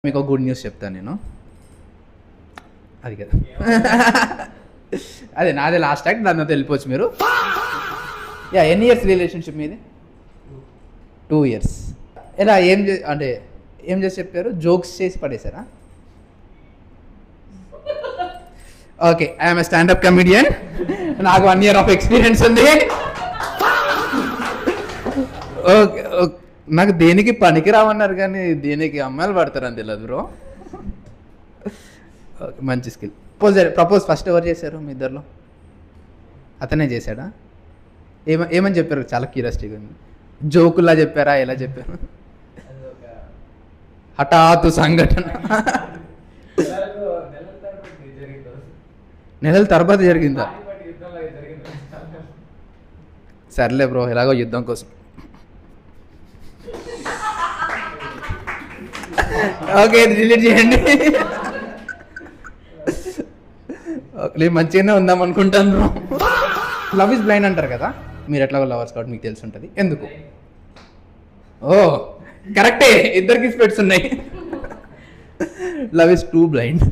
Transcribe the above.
మీకు ఒక good news చెప్తాను నేను. అది కదా అదే నాదే లాస్ట్ యాక్ట్, దాని వెళ్ళిపోవచ్చు మీరు. ఎన్ని ఇయర్స్ రిలేషన్షిప్ మీది? 2 years. ఎలా అంటే ఏం చేసి చెప్పారు? జోక్స్ చేసి పడేశారా? Okay, I'm a stand up comedian, నాకు 1 year ఆఫ్ ఎక్స్పీరియన్స్ ఉంది. ఓకే, నాకు దేనికి పనికి రావన్నారు కానీ దేనికి అమ్మాయిలు పడతారని తెలియదు బ్రో. ఓకే, మంచి స్కిల్. ప్రపోజ్ ఫస్ట్ ఎవరు చేశారు మీ ఇద్దరిలో? అతనే చేశాడా? ఏమని చెప్పారు? చాలా క్యూరియాసిటీగా ఉంది. జోకుల్లా చెప్పారా, ఎలా చెప్పారు? హఠాత్తు సంఘటన. నెలల తర్వాత జరిగిందా? సర్లే బ్రో, ఎలాగో యుద్ధం కోసం. ఓకే, డిలీట్ చేయండి. నేను మంచిగానే ఉందాం అనుకుంటాను బ్రో. లవ్ ఇస్ బ్లైండ్ అంటారు కదా, మీరు ఎట్లాగో లవర్స్ కాబట్టి మీకు తెలిసి ఉంటుంది. ఎందుకు? ఓ కరెక్టే, ఇద్దరికి స్పెట్స్ ఉన్నాయి. Love is two blind.